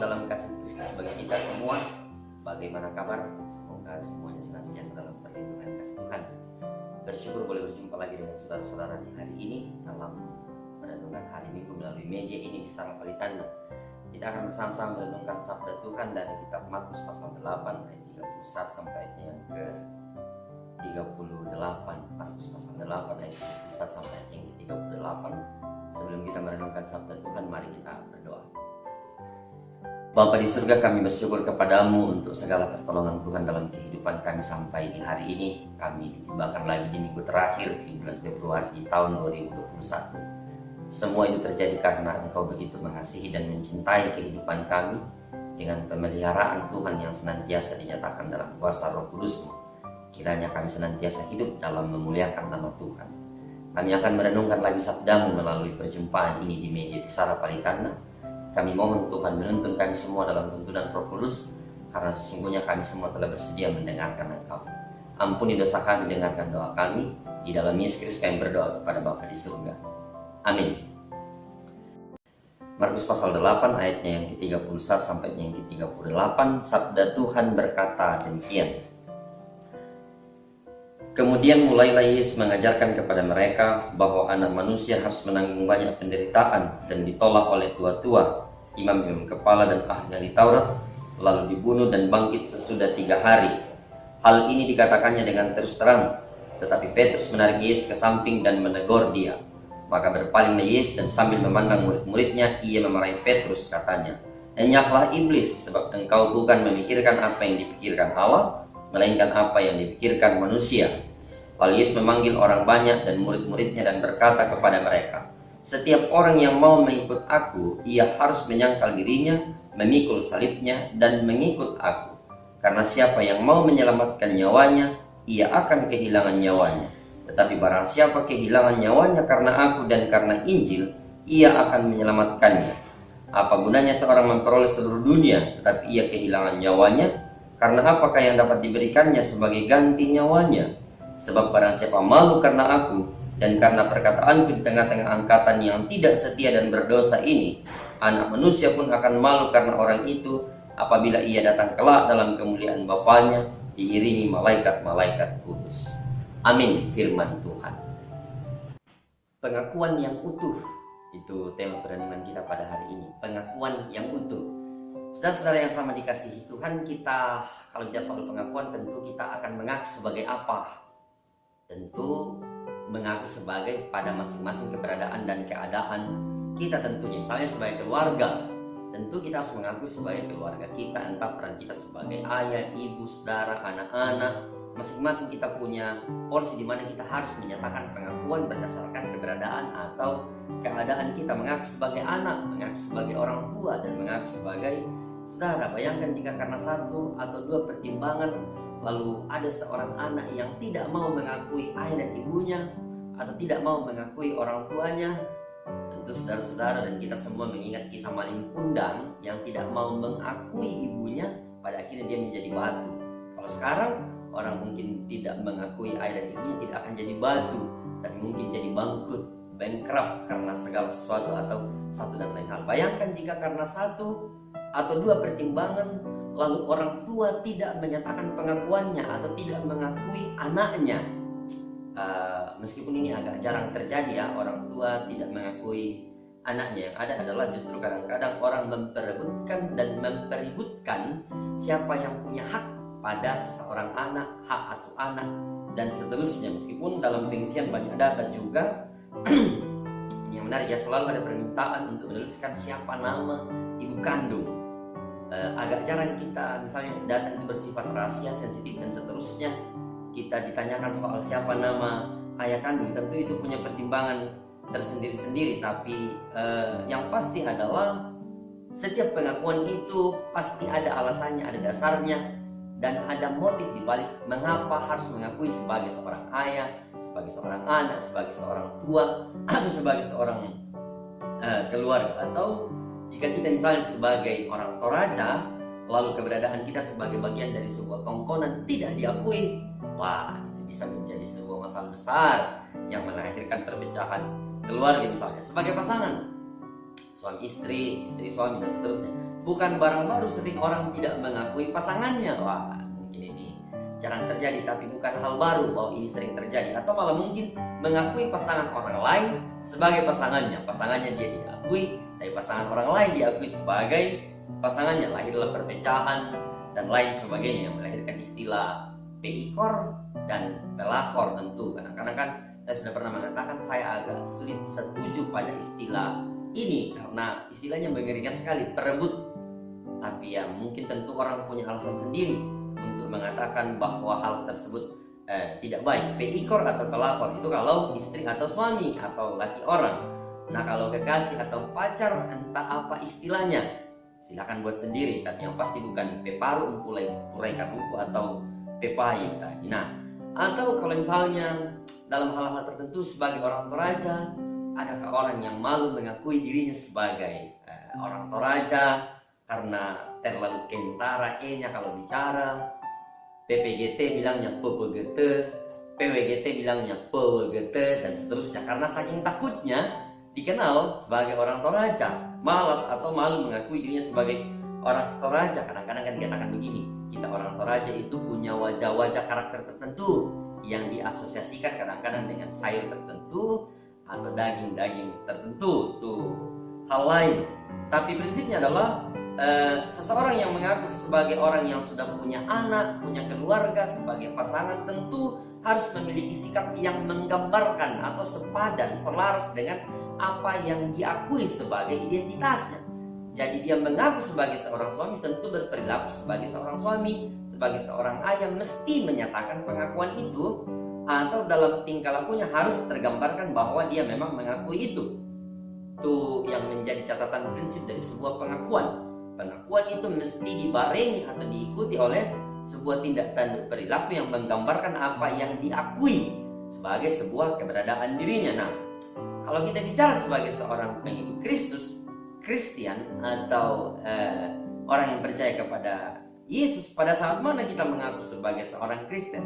dalam kasih Kristus bagi kita semua. Bagaimana kabar? Semoga semuanya senantiasa dalam perlindungan kasih Tuhan. Bersyukur boleh berjumpa lagi dengan saudara-saudara di hari ini dalam merenungkan hari Minggu melalui media ini Bicara Palitanda. Kita akan bersama-sama merenungkan sabda Tuhan dari kitab Markus pasal 8 ayat 31 sampai yang ke 38. Markus pasal 8 ayat 31 sampai yang ke 38. Sebelum kita merenungkan sabda Tuhan, mari kita berdoa. Bapa di surga, kami bersyukur kepadamu untuk segala pertolongan Tuhan dalam kehidupan kami sampai di hari ini. Kami ditibakan lagi di minggu terakhir di bulan Februari di tahun 2021. Semua itu terjadi karena Engkau begitu mengasihi dan mencintai kehidupan kami dengan pemeliharaan Tuhan yang senantiasa dinyatakan dalam kuasa Roh Kudus-Mu. Kiranya kami senantiasa hidup dalam memuliakan nama Tuhan. Kami akan merenungkan lagi sabda-Mu melalui perjumpaan ini di media Bicara Palitanda. Kami mohon Tuhan menuntun kami semua dalam tuntunan Roh Kudus, karena sesungguhnya kami semua telah bersedia mendengarkan Engkau. Ampuni dosa kami, dengarkan doa kami. Di dalam Yesus Kristus kami berdoa kepada Bapa di surga. Amin. Markus pasal 8 ayatnya yang ke-31 sampai yang ke-38, sabda Tuhan berkata demikian. Kemudian mulailah Yesus mengajarkan kepada mereka bahwa anak manusia harus menanggung banyak penderitaan dan ditolak oleh tua-tua, imam-imam kepala dan ahli Taurat, lalu dibunuh dan bangkit sesudah 3 hari. Hal ini dikatakannya dengan terus terang, tetapi Petrus menarik Yesus ke samping dan menegur dia. Maka berpalinglah Yesus dan sambil memandang murid-muridnya, ia memarahi Petrus, katanya, "Enyahlah iblis, sebab engkau bukan memikirkan apa yang dipikirkan Allah, melainkan apa yang dipikirkan manusia." Lalu Yesus memanggil orang banyak dan murid-muridnya dan berkata kepada mereka, "Setiap orang yang mau mengikut aku, ia harus menyangkal dirinya, memikul salibnya, dan mengikut aku. Karena siapa yang mau menyelamatkan nyawanya, ia akan kehilangan nyawanya. Tetapi barang siapa kehilangan nyawanya karena aku dan karena Injil, ia akan menyelamatkannya. Apa gunanya seorang memperoleh seluruh dunia, tetapi ia kehilangan nyawanya? Karena apakah yang dapat diberikannya sebagai ganti nyawanya? Sebab barang siapa malu karena aku dan karena perkataanku di tengah-tengah angkatan yang tidak setia dan berdosa ini, anak manusia pun akan malu karena orang itu apabila ia datang kelak dalam kemuliaan Bapanya diiringi malaikat-malaikat kudus." Amin, firman Tuhan. Pengakuan yang utuh, itu tema perenungan kita pada hari ini. Pengakuan yang utuh. Saudara-saudara yang sama dikasihi Tuhan, kita kalau bicara soal pengakuan, tentu kita akan mengaku sebagai apa? Tentu mengaku sebagai pada masing-masing keberadaan dan keadaan kita tentunya. Misalnya sebagai keluarga, tentu kita harus mengaku sebagai keluarga kita, entah peran kita sebagai ayah, ibu, saudara, anak-anak. Masing-masing kita punya porsi di mana kita harus menyatakan pengakuan berdasarkan keberadaan atau keadaan kita. Mengaku sebagai anak, mengaku sebagai orang tua, dan mengaku sebagai saudara. Bayangkan jika karena 1 atau 2 pertimbangan lalu ada seorang anak yang tidak mau mengakui ayah dan ibunya, atau tidak mau mengakui orang tuanya. Tentu saudara-saudara dan kita semua mengingat kisah maling kundang yang tidak mau mengakui ibunya, pada akhirnya dia menjadi batu. Kalau sekarang orang mungkin tidak mengakui ayah dan ibunya, tidak akan jadi batu, tapi mungkin jadi bangkrut, bankrupt karena segala sesuatu atau satu dan lain hal. Bayangkan jika karena 1 atau 2 pertimbangan lalu orang tua tidak menyatakan pengakuannya atau tidak mengakui anaknya. Meskipun ini agak jarang terjadi ya, orang tua tidak mengakui anaknya. Yang ada adalah justru kadang-kadang orang memperebutkan dan mempeributkan siapa yang punya hak pada seseorang anak, hak asuh anak, dan seterusnya. Meskipun dalam pengisian banyak data juga ini yang menarik ya, selalu ada permintaan untuk menuliskan siapa nama ibu kandung. Agak jarang kita, misalnya data itu bersifat rahasia, sensitif, dan seterusnya, kita ditanyakan soal siapa nama ayah kandung. Tentu itu punya pertimbangan tersendiri-sendiri, tapi yang pasti adalah setiap pengakuan itu pasti ada alasannya, ada dasarnya, dan ada motif dibalik mengapa harus mengakui sebagai seorang ayah, sebagai seorang anak, sebagai seorang tua, atau sebagai seorang keluarga. Atau jika kita misalnya sebagai orang Toraja, lalu keberadaan kita sebagai bagian dari sebuah tongkonan tidak diakui, wah, itu bisa menjadi sebuah masalah besar yang melahirkan perpecahan keluarga. Misalnya sebagai pasangan, suami istri, istri suami, dan seterusnya, bukan barang baru. Sering orang tidak mengakui pasangannya. Wah, mungkin ini jarang terjadi, tapi bukan hal baru bahwa ini sering terjadi. Atau malah mungkin mengakui pasangan orang lain sebagai pasangannya. Pasangannya dia diakui, tapi pasangan orang lain diakui sebagai pasangannya. Lahirlah perpecahan dan lain sebagainya yang melahirkan istilah peikor dan pelakor. Tentu kadang-kadang kan saya sudah pernah mengatakan saya agak sulit setuju pada istilah ini karena istilahnya mengerikan sekali, perebut. Tapi ya mungkin tentu orang punya alasan sendiri untuk mengatakan bahwa hal tersebut tidak baik. Peikor atau pelakor itu kalau istri atau suami atau laki orang. Nah, kalau kekasih atau pacar entah apa istilahnya, silakan buat sendiri. Tapi yang pasti bukan peparu, purai karuku atau pepayu. Nah, atau kalau misalnya dalam hal-hal tertentu sebagai orang Toraja, adakah orang yang malu mengakui dirinya sebagai orang Toraja karena terlalu kentara E-nya kalau bicara. PPGT bilangnya PPGT, PWGT bilangnya PWGT, dan seterusnya. Karena saking takutnya dikenal sebagai orang Toraja, malas atau malu mengakui dirinya sebagai orang Toraja. Kadang-kadang kan dikatakan begini, kita orang Toraja itu punya wajah-wajah karakter tertentu yang diasosiasikan kadang-kadang dengan sayur tertentu atau daging-daging tertentu. Itu hal lain. Tapi prinsipnya adalah seseorang yang mengaku sebagai orang yang sudah punya anak, punya keluarga, sebagai pasangan tentu harus memiliki sikap yang menggambarkan atau sepadan, selaras dengan apa yang diakui sebagai identitasnya. Jadi dia mengaku sebagai seorang suami tentu berperilaku sebagai seorang suami, sebagai seorang ayah mesti menyatakan pengakuan itu, atau dalam tingkah lakunya harus tergambarkan bahwa dia memang mengakui itu. Itu yang menjadi catatan prinsip dari sebuah pengakuan. Pengakuan itu mesti dibarengi atau diikuti oleh sebuah tindak tanduk perilaku yang menggambarkan apa yang diakui sebagai sebuah keberadaan dirinya. Nah, kalau kita bicara sebagai seorang pengikut Kristus, Kristen atau orang yang percaya kepada Yesus, pada saat mana kita mengaku sebagai seorang Kristen?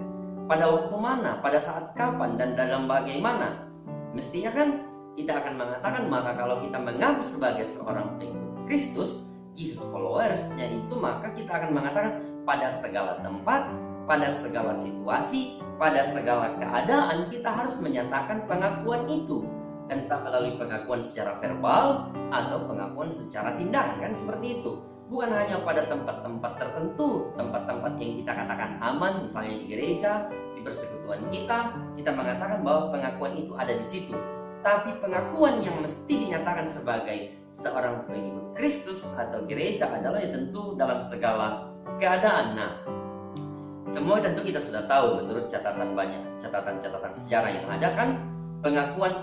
Pada waktu mana? Pada saat kapan? Dan dalam bagaimana? Mestinya kan kita akan mengatakan, maka kalau kita mengaku sebagai seorang pengikut Kristus, Jesus followersnya itu, maka kita akan mengatakan pada segala tempat, pada segala situasi, pada segala keadaan kita harus menyatakan pengakuan itu. Entah melalui pengakuan secara verbal atau pengakuan secara tindakan, kan seperti itu. Bukan hanya pada tempat-tempat tertentu, tempat-tempat yang kita katakan aman, misalnya di gereja, di persekutuan kita mengatakan bahwa pengakuan itu ada di situ. Tapi pengakuan yang mesti dinyatakan sebagai seorang pengikut Kristus atau gereja adalah ya tentu dalam segala keadaan. Nah, semua tentu kita sudah tahu menurut catatan sejarah yang ada kan, pengakuan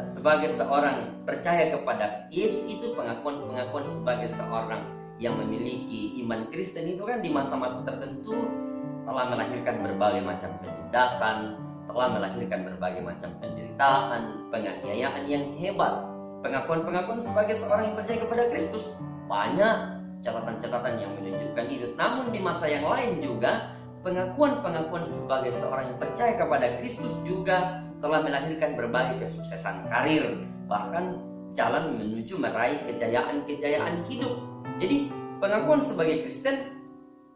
sebagai seorang percaya kepada Yesus itu pengakuan sebagai seorang yang memiliki iman Kristen itu kan di masa-masa tertentu telah melahirkan berbagai macam penindasan, telah melahirkan berbagai macam penderitaan, penganiayaan yang hebat. Pengakuan sebagai seorang yang percaya kepada Kristus, banyak catatan-catatan yang menunjukkan itu. Namun di masa yang lain juga pengakuan sebagai seorang yang percaya kepada Kristus juga telah melahirkan berbagai kesuksesan karir, bahkan jalan menuju meraih kejayaan hidup. Jadi pengakuan sebagai Kristen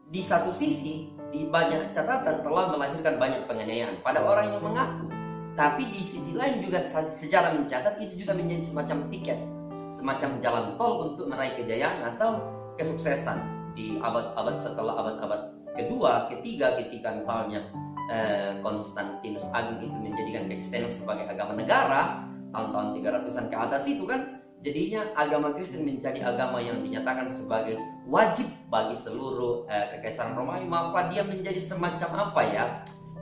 di satu sisi di banyak catatan telah melahirkan banyak penganiayaan pada orang yang mengaku. Tapi di sisi lain juga sejarah mencatat itu juga menjadi semacam tiket, semacam jalan tol untuk meraih kejayaan atau kesuksesan di abad-abad setelah abad-abad kedua, ketiga, ketika misalnya Konstantinus Agung itu menjadikan Kristen sebagai agama negara tahun-tahun 300-an ke atas itu kan, jadinya agama Kristen menjadi agama yang dinyatakan sebagai wajib bagi seluruh kekaisaran Romawi, maka dia menjadi semacam apa ya,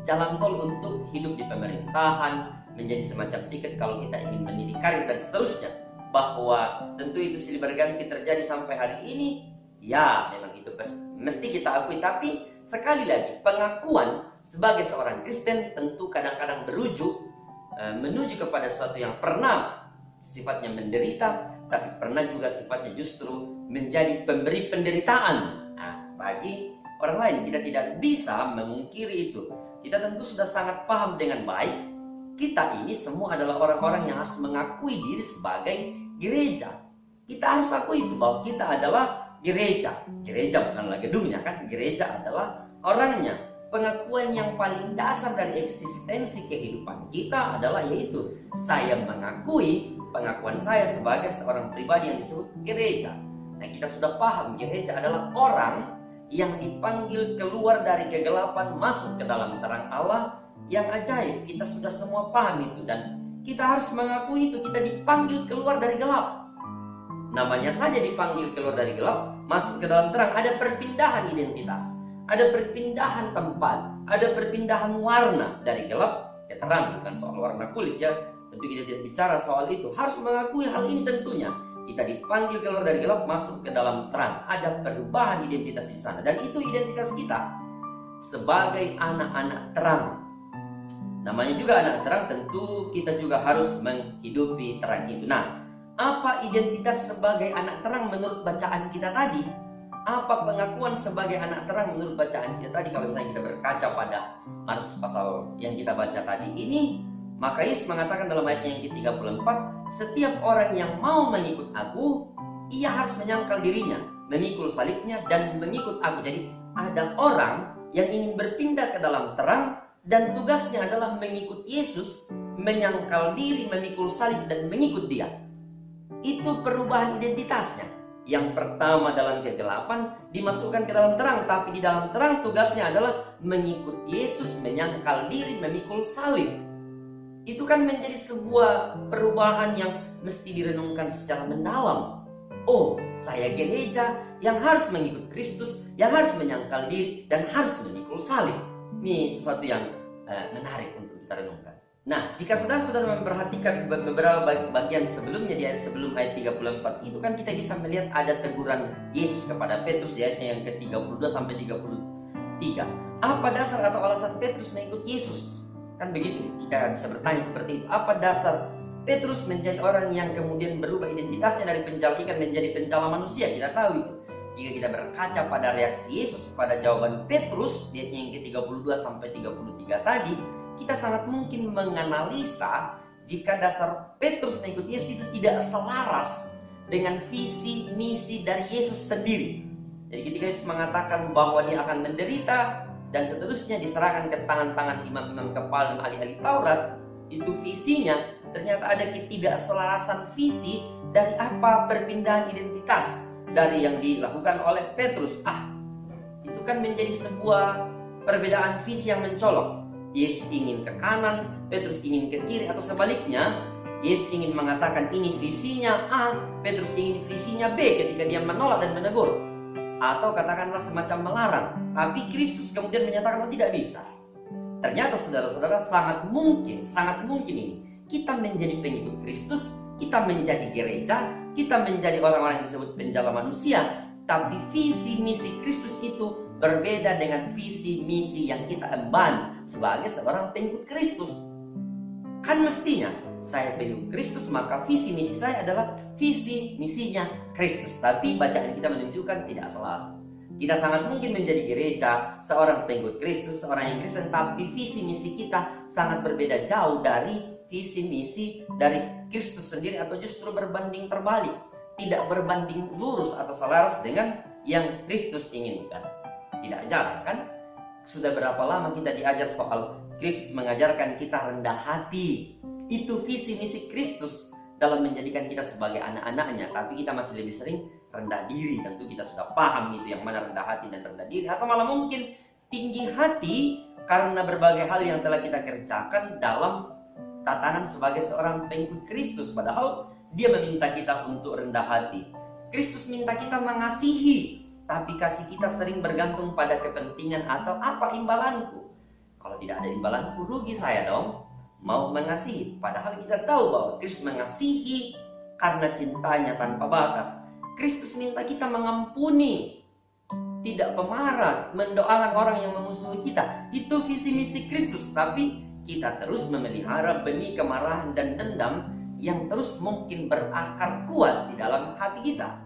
jalan tol untuk hidup di pemerintahan, menjadi semacam tiket kalau kita ingin mendidik karir dan seterusnya. Bahwa tentu itu silih berganti terjadi sampai hari ini, ya memang itu mesti kita akui. Tapi sekali lagi, pengakuan sebagai seorang Kristen tentu kadang-kadang menuju kepada sesuatu yang pernah sifatnya menderita, tapi pernah juga sifatnya justru menjadi pemberi penderitaan. Nah, bagi orang lain kita tidak bisa memungkiri itu. Kita tentu sudah sangat paham dengan baik, kita ini semua adalah orang-orang yang harus mengakui diri sebagai gereja. Kita harus akui itu bahwa kita adalah gereja. Gereja bukanlah gedungnya kan, gereja adalah orangnya. Pengakuan yang paling dasar dari eksistensi kehidupan kita adalah yaitu saya mengakui pengakuan saya sebagai seorang pribadi yang disebut gereja. Nah, kita sudah paham gereja adalah orang yang dipanggil keluar dari kegelapan masuk ke dalam terang Allah yang ajaib. Kita sudah semua paham itu dan kita harus mengakui itu, kita dipanggil keluar dari gelap. Namanya saja dipanggil keluar dari gelap, masuk ke dalam terang. Ada perpindahan identitas, ada perpindahan tempat, ada perpindahan warna dari gelap ke terang. Bukan soal warna kulit ya, tentu kita tidak bicara soal itu. Harus mengakui hal ini tentunya. Kita dipanggil keluar dari gelap, masuk ke dalam terang. Ada perubahan identitas di sana, dan itu identitas kita sebagai anak-anak terang. Namanya juga anak terang, tentu kita juga harus menghidupi terang itu. Nah, apa identitas sebagai anak terang menurut bacaan kita tadi? Apa pengakuan sebagai anak terang menurut bacaan kita tadi? Kalau misalnya kita berkaca pada Markus pasal yang kita baca tadi ini, maka Yesus mengatakan dalam ayat yang ke-34, setiap orang yang mau mengikut aku, ia harus menyangkal dirinya, memikul salibnya dan mengikut aku. Jadi ada orang yang ingin berpindah ke dalam terang dan tugasnya adalah mengikut Yesus, menyangkal diri, memikul salib dan mengikut Dia. Itu perubahan identitasnya. Yang pertama dalam kegelapan dimasukkan ke dalam terang, tapi di dalam terang tugasnya adalah mengikut Yesus, menyangkal diri, memikul salib. Itu kan menjadi sebuah perubahan yang mesti direnungkan secara mendalam. Oh, saya gereja yang harus mengikut Kristus, yang harus menyangkal diri dan harus memikul salib. Ini sesuatu yang menarik untuk kita renungkan. Nah, jika saudara-saudara memperhatikan beberapa bagian sebelumnya, di ayat sebelum ayat 34 itu kan kita bisa melihat ada teguran Yesus kepada Petrus di ayatnya yang ke-32 sampai 33. Apa dasar atau alasan Petrus mengikut Yesus? Kan begitu, kita bisa bertanya seperti itu. Apa dasar Petrus menjadi orang yang kemudian berubah identitasnya dari penjala ikan menjadi penjala manusia? Kita tahu itu. Jika kita berkaca pada reaksi Yesus pada jawaban Petrus di ayat yang ke-32 sampai 33 tadi, kita sangat mungkin menganalisa jika dasar Petrus mengikut Yesus itu tidak selaras dengan visi misi dari Yesus sendiri. Jadi ketika Yesus mengatakan bahwa Dia akan menderita dan seterusnya diserahkan ke tangan-tangan imam-imam kepala dan ahli-ahli Taurat, itu visinya ternyata ada ketidakselarasan visi dari apa perpindahan identitas dari yang dilakukan oleh Petrus. Itu kan menjadi sebuah perbedaan visi yang mencolok. Yesus ingin ke kanan, Petrus ingin ke kiri, atau sebaliknya Yesus ingin mengatakan ini visinya A, Petrus ingin visinya B ketika dia menolak dan menegur, atau katakanlah semacam melarang. Tapi Kristus kemudian menyatakan tidak bisa. Ternyata saudara-saudara sangat mungkin ini kita menjadi pengikut Kristus, kita menjadi gereja, kita menjadi orang-orang yang disebut penjala manusia, tapi visi misi Kristus itu berbeda dengan visi misi yang kita emban sebagai seorang pengikut Kristus. Kan mestinya saya pengikut Kristus, maka visi misi saya adalah visi misinya Kristus. Tapi bacaan kita menunjukkan tidak selalu. Kita sangat mungkin menjadi gereja, seorang pengikut Kristus, seorang yang Kristen, tapi visi misi kita sangat berbeda jauh dari visi misi dari Kristus sendiri, atau justru berbanding terbalik, tidak berbanding lurus atau selaras dengan yang Kristus inginkan. Tidak jalan kan? Sudah berapa lama kita diajar soal Kristus mengajarkan kita rendah hati. Itu visi misi Kristus dalam menjadikan kita sebagai anak-anaknya. Tapi kita masih lebih sering rendah diri. Tentu kita sudah paham itu, yang mana rendah hati dan rendah diri. Atau malah mungkin tinggi hati karena berbagai hal yang telah kita kerjakan dalam tatanan sebagai seorang pengikut Kristus. Padahal Dia meminta kita untuk rendah hati. Kristus minta kita mengasihi, tapi kasih kita sering bergantung pada kepentingan atau apa imbalanku. Kalau tidak ada imbalanku, rugi saya dong mau mengasihi. Padahal kita tahu bahwa Kristus mengasihi karena cintanya tanpa batas. Kristus minta kita mengampuni, tidak pemarah, mendoakan orang yang memusuhi kita. Itu visi misi Kristus. Tapi kita terus memelihara benih kemarahan dan dendam yang terus mungkin berakar kuat di dalam hati kita.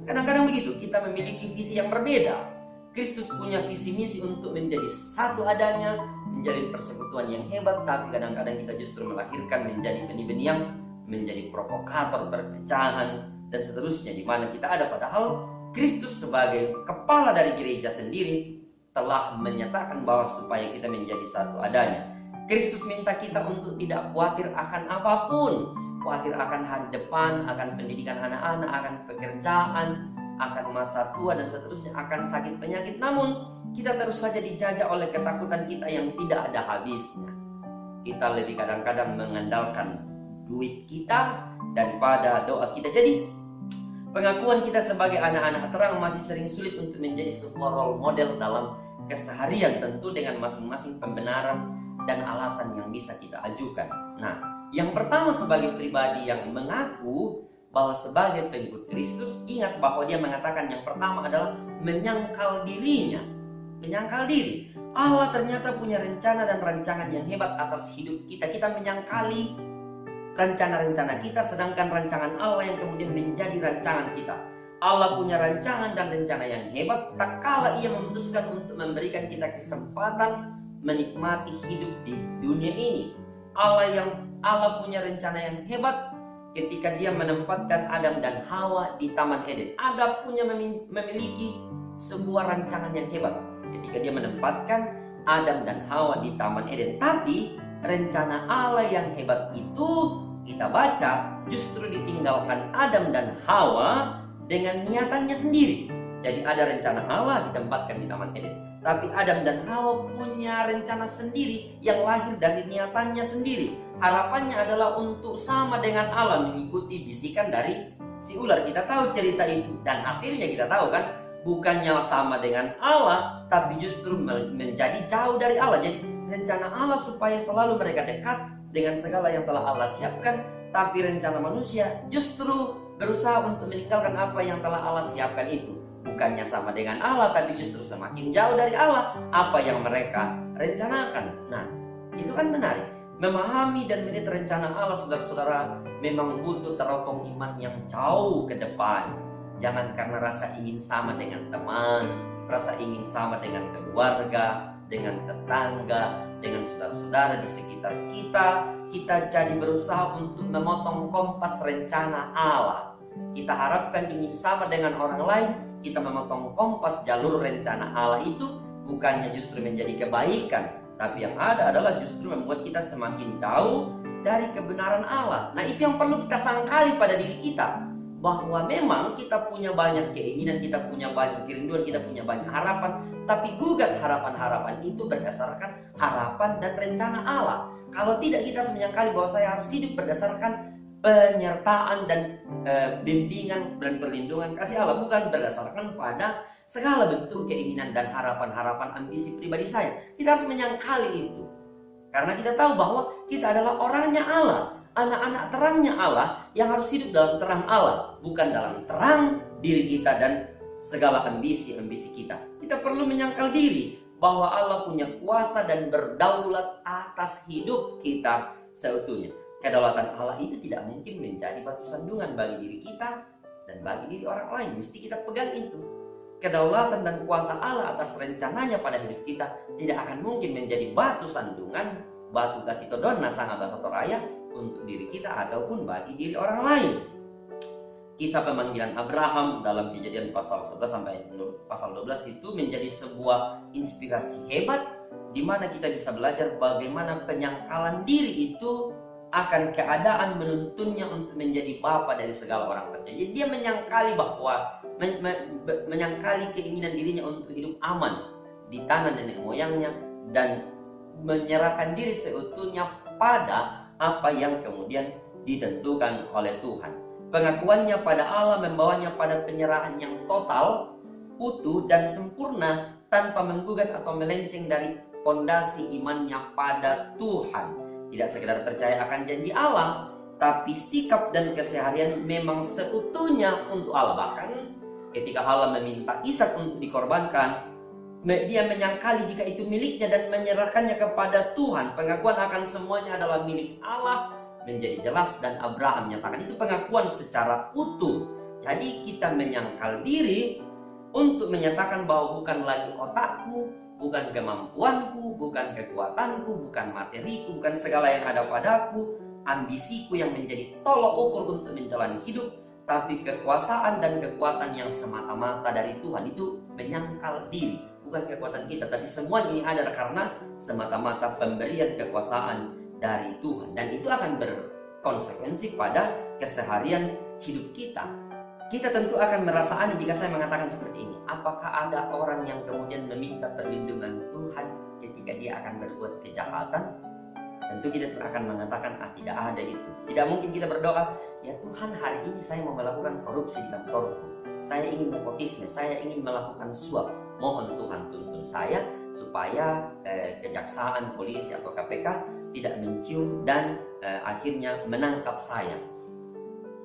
Kadang-kadang begitu, kita memiliki visi yang berbeda. Kristus punya visi misi untuk menjadi satu adanya, menjadi persekutuan yang hebat, tapi kadang-kadang kita justru melahirkan menjadi benih-benih yang menjadi provokator perpecahan, dan seterusnya, di mana kita ada. Padahal Kristus sebagai kepala dari gereja sendiri telah menyatakan bahwa supaya kita menjadi satu adanya. Kristus minta kita untuk tidak khawatir akan apapun, khawatir akan hari depan, akan pendidikan anak-anak, akan pekerjaan, akan masa tua dan seterusnya, akan sakit penyakit. Namun kita terus saja dijajah oleh ketakutan kita yang tidak ada habisnya. Kita lebih kadang-kadang mengandalkan duit kita daripada doa kita. Jadi pengakuan kita sebagai anak-anak terang masih sering sulit untuk menjadi sebuah role model dalam keseharian, tentu dengan masing-masing pembenaran dan alasan yang bisa kita ajukan. Nah, yang pertama sebagai pribadi yang mengaku bahwa sebagai pengikut Kristus, ingat bahwa dia mengatakan yang pertama adalah menyangkal dirinya. Menyangkal diri. Allah ternyata punya rencana dan rancangan yang hebat atas hidup kita. Kita menyangkali rencana-rencana kita, sedangkan rancangan Allah yang kemudian menjadi rancangan kita. Allah punya rancangan dan rencana yang hebat, tak kala ia memutuskan untuk memberikan kita kesempatan menikmati hidup di dunia ini. Allah punya rencana yang hebat ketika dia menempatkan Adam dan Hawa di Taman Eden. Adam punya memiliki sebuah rancangan yang hebat ketika dia menempatkan Adam dan Hawa di Taman Eden. Tapi rencana Allah yang hebat itu kita baca justru ditinggalkan Adam dan Hawa dengan niatannya sendiri. Jadi ada rencana Allah ditempatkan di Taman Eden, tapi Adam dan Hawa punya rencana sendiri yang lahir dari niatannya sendiri. Harapannya adalah untuk sama dengan Allah, mengikuti bisikan dari si ular. Kita tahu cerita itu, dan hasilnya kita tahu kan, bukannya sama dengan Allah, tapi justru menjadi jauh dari Allah. Jadi rencana Allah supaya selalu mereka dekat dengan segala yang telah Allah siapkan, tapi rencana manusia justru berusaha untuk meninggalkan apa yang telah Allah siapkan itu. Bukannya sama dengan Allah, tapi justru semakin jauh dari Allah apa yang mereka rencanakan. Nah, itu kan menarik. Memahami dan melihat rencana Allah, saudara-saudara, memang butuh teropong iman yang jauh ke depan. Jangan karena rasa ingin sama dengan teman, rasa ingin sama dengan keluarga, dengan tetangga, dengan saudara-saudara di sekitar kita jadi berusaha untuk memotong kompas rencana Allah. Kita harapkan ingin sama dengan orang lain, kita memotong kompas jalur rencana Allah itu, bukannya justru menjadi kebaikan, tapi yang ada adalah justru membuat kita semakin jauh dari kebenaran Allah. Nah, itu yang perlu kita sangkali pada diri kita, bahwa memang kita punya banyak keinginan, kita punya banyak kerinduan, kita punya banyak harapan, tapi gugat harapan-harapan itu berdasarkan harapan dan rencana Allah. Kalau tidak, kita harus menyangkali bahwa saya harus hidup berdasarkan penyertaan dan bimbingan dan perlindungan kasih Allah, bukan berdasarkan pada segala bentuk keinginan dan harapan-harapan ambisi pribadi saya. Kita harus menyangkali itu, karena kita tahu bahwa kita adalah orangnya Allah, anak-anak terangnya Allah yang harus hidup dalam terang Allah, bukan dalam terang diri kita dan segala ambisi-ambisi kita. Kita perlu menyangkal diri bahwa Allah punya kuasa dan berdaulat atas hidup kita seutuhnya. Kedaulatan Allah itu tidak mungkin menjadi batu sandungan bagi diri kita dan bagi diri orang lain. Mesti kita pegang itu. Kedaulatan dan kuasa Allah atas rencananya pada hidup kita tidak akan mungkin menjadi batu sandungan, batu gatitodona sanga basotoraya untuk diri kita ataupun bagi diri orang lain. Kisah pemanggilan Abraham dalam Kejadian pasal 11 sampai pasal 12 itu menjadi sebuah inspirasi hebat, di mana kita bisa belajar bagaimana penyangkalan diri itu akan keadaan menuntunnya untuk menjadi bapa dari segala orang percaya. Jadi dia menyangkali bahwa menyangkali keinginan dirinya untuk hidup aman di tanah nenek moyangnya dan menyerahkan diri seutuhnya pada apa yang kemudian ditentukan oleh Tuhan. Pengakuannya pada Allah membawanya pada penyerahan yang total, utuh dan sempurna tanpa menggugat atau melenceng dari pondasi imannya pada Tuhan. Tidak sekedar percaya akan janji Allah, tapi sikap dan keseharian memang seutuhnya untuk Allah. Bahkan ketika Allah meminta Ishak untuk dikorbankan, dia menyangkali jika itu miliknya dan menyerahkannya kepada Tuhan. Pengakuan akan semuanya adalah milik Allah menjadi jelas, dan Abraham menyatakan itu pengakuan secara utuh. Jadi kita menyangkal diri untuk menyatakan bahwa bukan lagi otakku, bukan kemampuanku, bukan kekuatanku, bukan materiku, bukan segala yang ada padaku, ambisiku yang menjadi tolok ukur untuk menjalani hidup, tapi kekuasaan dan kekuatan yang semata-mata dari Tuhan itu menyangkal diri. Bukan kekuatan kita, tapi semua ini ada karena semata-mata pemberian kekuasaan dari Tuhan. Dan itu akan berkonsekuensi pada keseharian hidup kita. Kita tentu akan merasa aneh jika saya mengatakan seperti ini. Apakah ada orang yang kemudian meminta perlindungan Tuhan ketika dia akan berbuat kejahatan? Tentu kita akan mengatakan, tidak ada itu. Tidak mungkin kita berdoa, ya Tuhan, hari ini saya mau melakukan korupsi di kantorku. Saya ingin nepotisme, saya ingin melakukan suap. Mohon Tuhan tuntun saya supaya kejaksaan, polisi atau KPK tidak mencium dan akhirnya menangkap saya.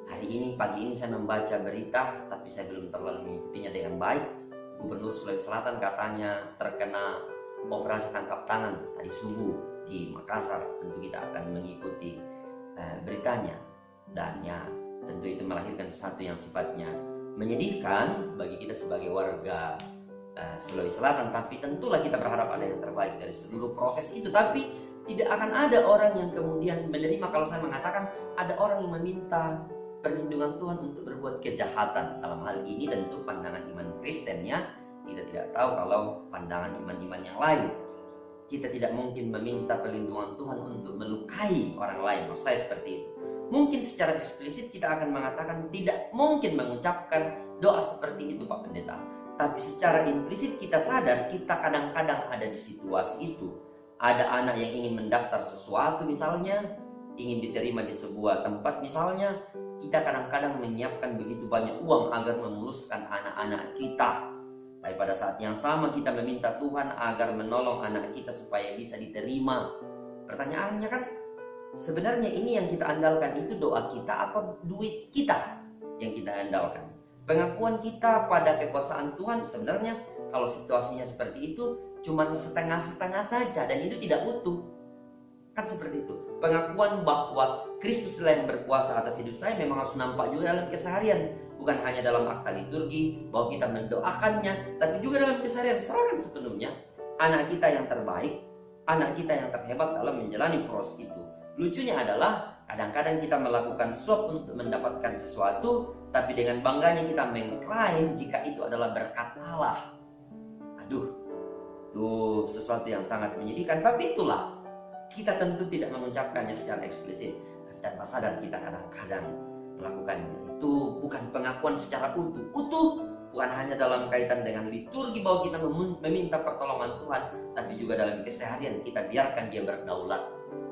Hari ini, pagi ini saya membaca berita, tapi saya belum terlalu mengikutinya dengan baik. Gubernur Sulawesi Selatan katanya terkena operasi tangkap tangan tadi subuh di Makassar. Tentu kita akan mengikuti beritanya. Dan ya, tentu itu melahirkan sesuatu yang sifatnya menyedihkan bagi kita sebagai warga Sulawesi Selatan. Tapi tentulah kita berharap ada yang terbaik dari seluruh proses itu. Tapi tidak akan ada orang yang kemudian menerima kalau saya mengatakan ada orang yang meminta perlindungan Tuhan untuk berbuat kejahatan. Dalam hal ini tentu pandangan iman Kristennya, kita tidak tahu kalau pandangan iman-iman yang lain. Kita tidak mungkin meminta perlindungan Tuhan untuk melukai orang lain. Maksud saya seperti itu. Mungkin secara eksplisit kita akan mengatakan tidak mungkin mengucapkan doa seperti itu, Pak Pendeta. Tapi secara implisit kita sadar kita kadang-kadang ada di situasi itu. Ada anak yang ingin mendaftar sesuatu misalnya, ingin diterima di sebuah tempat misalnya, kita kadang-kadang menyiapkan begitu banyak uang agar memuluskan anak-anak kita. Tapi pada saat yang sama kita meminta Tuhan agar menolong anak kita supaya bisa diterima. Pertanyaannya kan, sebenarnya ini yang kita andalkan itu doa kita atau duit kita yang kita andalkan? Pengakuan kita pada kekuasaan Tuhan sebenarnya kalau situasinya seperti itu cuma setengah-setengah saja dan itu tidak utuh. Kan seperti itu. Pengakuan bahwa Kristus yang berkuasa atas hidup saya memang harus nampak juga dalam keseharian. Bukan hanya dalam akta liturgi bahwa kita mendoakannya, tapi juga dalam keseharian. Serahkan sepenuhnya anak kita yang terbaik, anak kita yang terhebat dalam menjalani proses itu. Lucunya adalah kadang-kadang kita melakukan suap untuk mendapatkan sesuatu, tapi dengan bangganya kita mengklaim jika itu adalah berkat Allah. Aduh, itu sesuatu yang sangat menyedihkan. Tapi itulah, kita tentu tidak mengucapkannya secara eksplisit. Dan tanpa sadar kita kadang-kadang melakukannya. Itu bukan pengakuan secara utuh. Utuh bukan hanya dalam kaitan dengan liturgi bahwa kita meminta pertolongan Tuhan, tapi juga dalam keseharian kita biarkan dia berdaulat.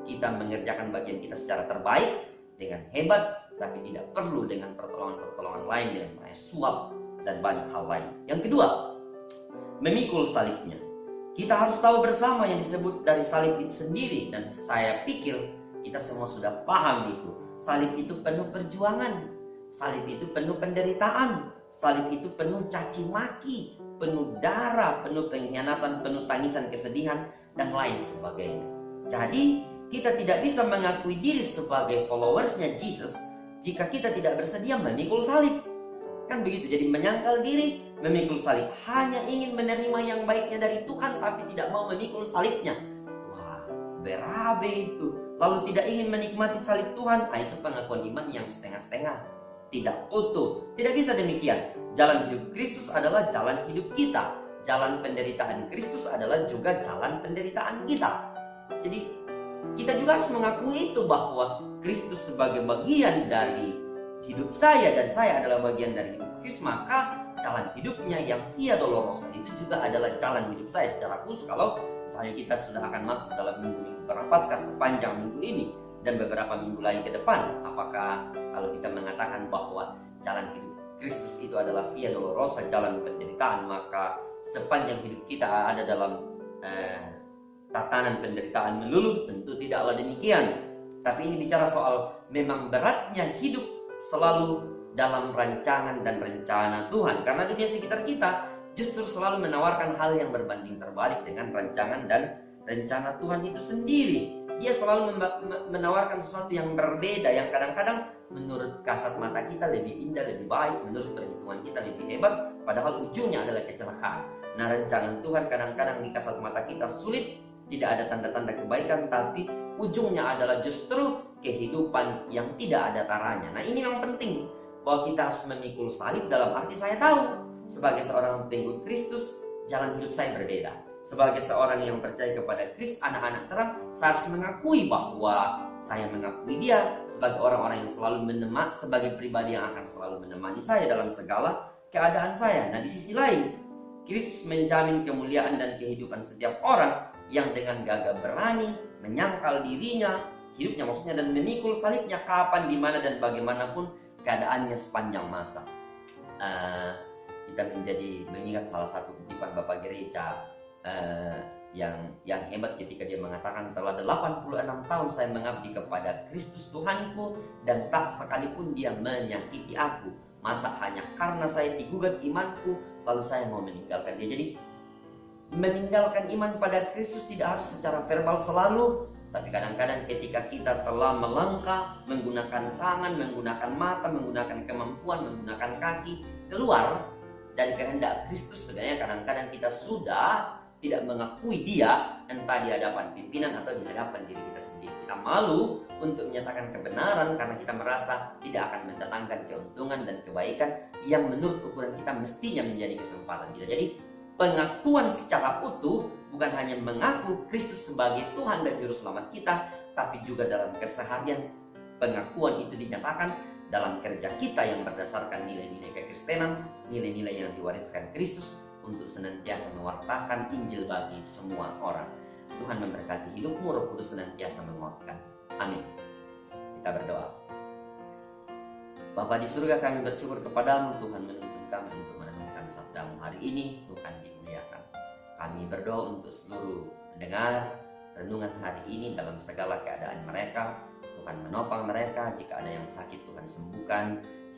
Kita mengerjakan bagian kita secara terbaik dengan hebat, tapi tidak perlu dengan pertolongan-pertolongan lain dengan suap dan banyak hal lain. Yang kedua, memikul salibnya. Kita harus tahu bersama yang disebut dari salib itu sendiri, dan saya pikir kita semua sudah paham itu. Salib itu penuh perjuangan, salib itu penuh penderitaan, salib itu penuh caci maki, penuh darah, penuh pengkhianatan, penuh tangisan kesedihan, dan lain sebagainya. Jadi kita tidak bisa mengakui diri sebagai followersnya Jesus jika kita tidak bersedia memikul salib. Kan begitu, jadi menyangkal diri, memikul salib. Hanya ingin menerima yang baiknya dari Tuhan, tapi tidak mau memikul salibnya. Wah, berabe itu. Lalu tidak ingin menikmati salib Tuhan, itu pengakuan iman yang setengah-setengah. Tidak utuh. Tidak bisa demikian. Jalan hidup Kristus adalah jalan hidup kita. Jalan penderitaan Kristus adalah juga jalan penderitaan kita. Jadi kita juga harus mengakui itu bahwa Kristus sebagai bagian dari hidup saya dan saya adalah bagian dari hidup Kristus, maka jalan hidupnya yang via dolorosa itu juga adalah jalan hidup saya secara khusus. Kalau misalnya kita sudah akan masuk dalam minggu-minggu Prapaskah sepanjang minggu ini dan beberapa minggu lain ke depan, apakah kalau kita mengatakan bahwa jalan hidup Kristus itu adalah via dolorosa, jalan penderitaan, maka sepanjang hidup kita ada dalam tatanan penderitaan melulu? Tentu tidaklah demikian. Tapi ini bicara soal memang beratnya hidup selalu dalam rancangan dan rencana Tuhan. Karena dunia sekitar kita justru selalu menawarkan hal yang berbanding terbalik dengan rancangan dan rencana Tuhan itu sendiri. Dia selalu menawarkan sesuatu yang berbeda, yang kadang-kadang menurut kasat mata kita lebih indah, lebih baik, menurut perhitungan kita lebih hebat, padahal ujungnya adalah kecelakaan. Nah, rancangan Tuhan kadang-kadang di kasat mata kita sulit, tidak ada tanda-tanda kebaikan, tapi ujungnya adalah justru kehidupan yang tidak ada taranya. Nah, ini yang penting. bahwa kita harus memikul salib, dalam arti saya tahu sebagai seorang pengikut Kristus, jalan hidup saya berbeda. Sebagai seorang yang percaya kepada Kristus, anak-anak terang, saya harus mengakui bahwa saya mengakui dia sebagai orang-orang yang selalu menemani, sebagai pribadi yang akan selalu menemani saya dalam segala keadaan saya. Nah, di sisi lain, Kristus menjamin kemuliaan dan kehidupan setiap orang yang dengan gagah berani menyangkal dirinya, hidupnya maksudnya, dan memikul salibnya kapan, dimana, dan bagaimanapun keadaannya sepanjang masa. Kita menjadi mengingat salah satu kutipan Bapak Gereja yang hebat ketika dia mengatakan, telah 86 tahun saya mengabdi kepada Kristus Tuhanku dan tak sekalipun dia menyakiti aku. Masa hanya karena saya digugat imanku lalu saya mau meninggalkan dia. Jadi meninggalkan iman pada Kristus tidak harus secara verbal selalu, tapi kadang-kadang ketika kita telah melangkah menggunakan tangan, menggunakan mata, menggunakan kemampuan, menggunakan kaki keluar dari kehendak Kristus, sebenarnya kadang-kadang kita sudah tidak mengakui dia, entah di hadapan pimpinan atau di hadapan diri kita sendiri. Kita malu untuk menyatakan kebenaran karena kita merasa tidak akan mendatangkan keuntungan dan kebaikan yang menurut ukuran kita mestinya menjadi kesempatan kita. Jadi pengakuan secara utuh bukan hanya mengaku Kristus sebagai Tuhan dan Juru Selamat kita, tapi juga dalam keseharian pengakuan itu dinyatakan dalam kerja kita yang berdasarkan nilai-nilai kekristenan, nilai-nilai yang diwariskan Kristus, untuk senantiasa mewartakan Injil bagi semua orang. Tuhan memberkati hidupmu, Roh Kudus senantiasa menguatkan. Amin. Kita berdoa. Bapa di surga, kami bersyukur kepadamu, Tuhan menuntun kami untuk merenungkan sabdamu hari ini. Tuhan dimuliakan. Kami berdoa untuk seluruh pendengar renungan hari ini dalam segala keadaan mereka. Tuhan menopang mereka. Jika ada yang sakit, Tuhan sembuhkan.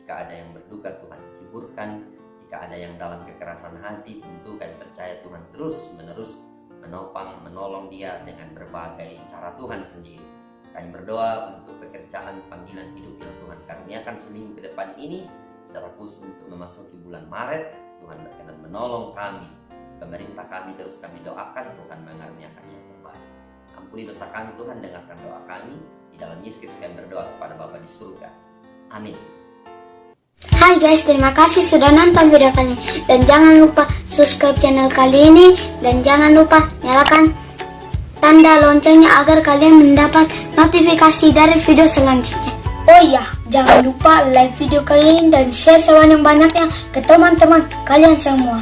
Jika ada yang berduka, Tuhan hiburkan. Jika ada yang dalam kekerasan hati, tentu kami percaya Tuhan terus-menerus menopang, menolong dia dengan berbagai cara Tuhan sendiri. Kami berdoa untuk pekerjaan panggilan hidup yang Tuhan karuniakan seminggu ke depan ini, secara khusus untuk memasuki bulan Maret. Tuhan berkenan menolong kami. Pemerintah kami terus kami doakan, Tuhan mengaruniakan yang terbaik. Ampuni dosa kami Tuhan, dengarkan doa kami. Di dalam Yesus Kristus kami berdoa kepada Bapa di surga. Amin. Hai guys, terima kasih sudah nonton video kali ini. Dan jangan lupa subscribe channel kali ini. Dan jangan lupa nyalakan tanda loncengnya agar kalian mendapat notifikasi dari video selanjutnya. Oh iya, jangan lupa like video kali ini dan share sebanyak-banyaknya ke teman-teman kalian semua.